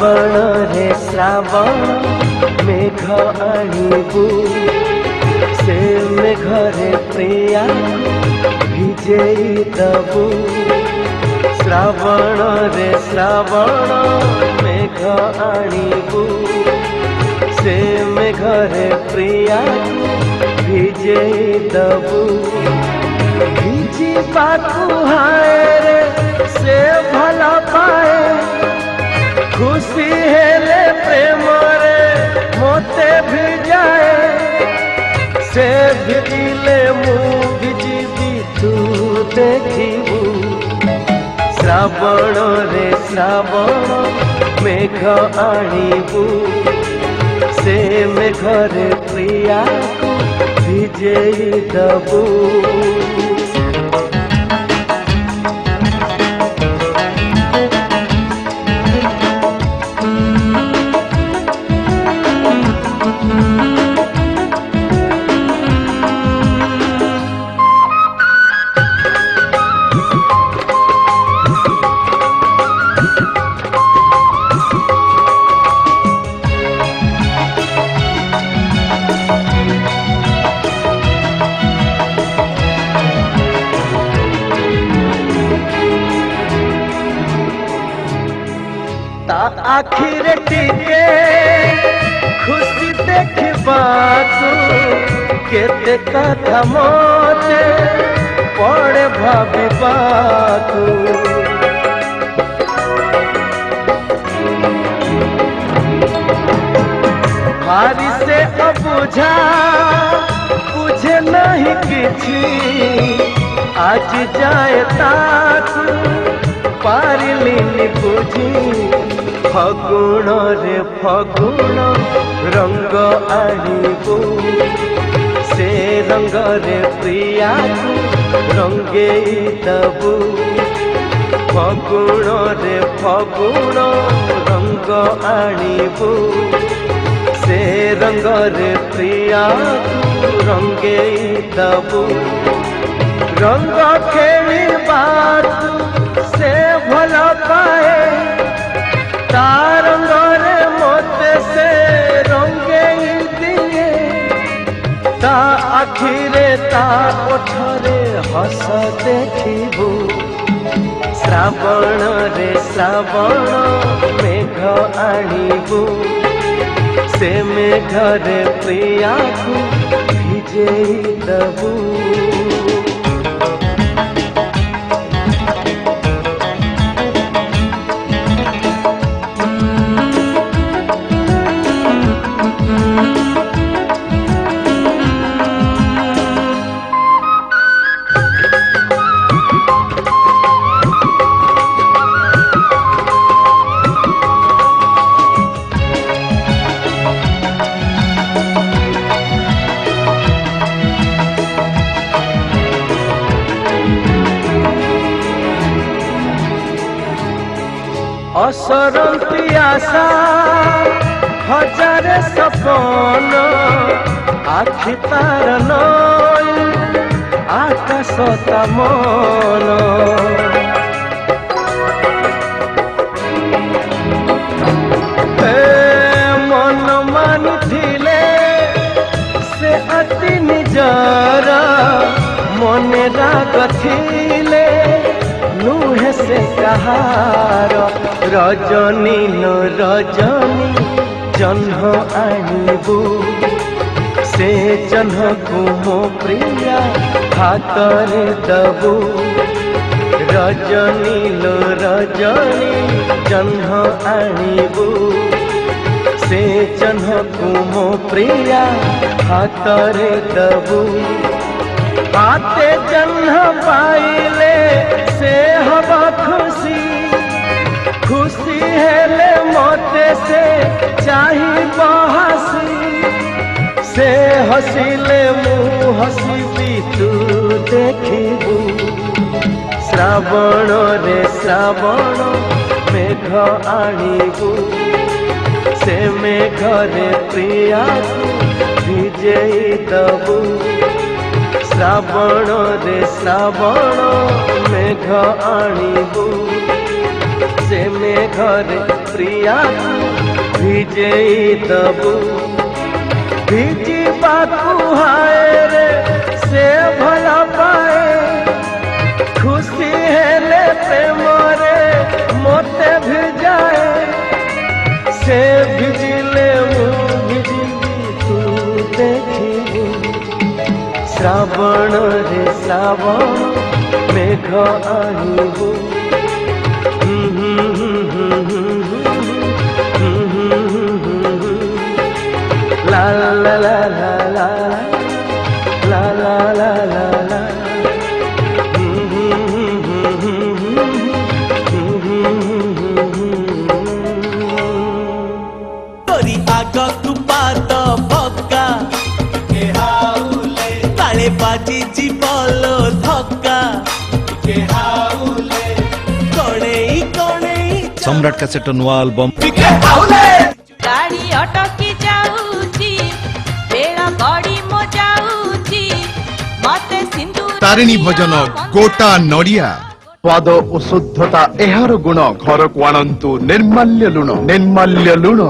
श्रावण रे श्रावण मेघ आणिबू से मेघरे प्रिया भिजेई दबू। श्रावण रे श्रावण मेघ आणिबू से मेघरे प्रिया भिजेई दबू। भिजी बाकू हाय रे से भला पाए खुशी हेले प्रेम रे मोते भिजाए से भिजिले मु भिजिबी तू देखिबू। श्रावण रे श्रावण मेघ आणिबू से मेघरे प्रिया भिजेई दबू। आखिर टिके खुशी देखा तू केते कथा मोते पड़े भाविबा तू। भारी से अबुझा बुझे नहीं किछि आज जाए ताकू पारिलिनी बुझी। फगुण रे फगुण रंग आणिबू से रंग रे प्रिया रंगेई दबू। फगुण रे फगुण रंग आणिबू से रंग रे प्रिया रंगेई दबू। रंग खेली बात से भला पाए तारंगरे मोते से रंगेई दिए ता आखिरे ता ओठरे हस देखिबू। श्रावण रे श्रावण मेघ आणिबू से मेघरे प्रिया भिजेई दबू। असरंती आशा हजार सपन आखि तार नई आकाश ता मन। मन मानिथिले से अति निजर मन राग थिले नुहे से कहार। रजनी नो रजनी जन्ह आणिबू से जन्ह को मो प्रिया हाथरे दबू। रजनी लो रजनी जन्ह आणिबू से जन्ह को मो प्रिया हाथरे दबू। हाथे जन्ह पाइले से हवा खुशी खुशी हेले मोते से चाही बहासी से हसीले मु हसीबी तू देखिबू। श्रावण रे श्रावण मेघ आणिबू से मेघरे प्रिया भिजेई दबू। श्रावण रे श्रावण मेघ आणिबू से मेघरे प्रिया भिजेई दबु भिजी हाय रे से भला पाए खुशी हेले प्रेम रे मोते भिजाए से भिजिले भिजिली तू देखिबू श्रावण रे श्रावण मेघ आनिबू ला ला ला ला ला ला ला ला ला ला तोरी आग कुपात भक्का काले बाजी जीवलो धक्का कणेई कणेई सम्राट कैसेट नवा एल्बम गाड़ी अटकी जाऊची बेड़ा गड़ी मो जाऊची मते सिंदूर तारिणी भजन गोटा नड़िया स्वाद ओ शुद्धता एहार गुण घर को आणंतु निर्माल्य लुण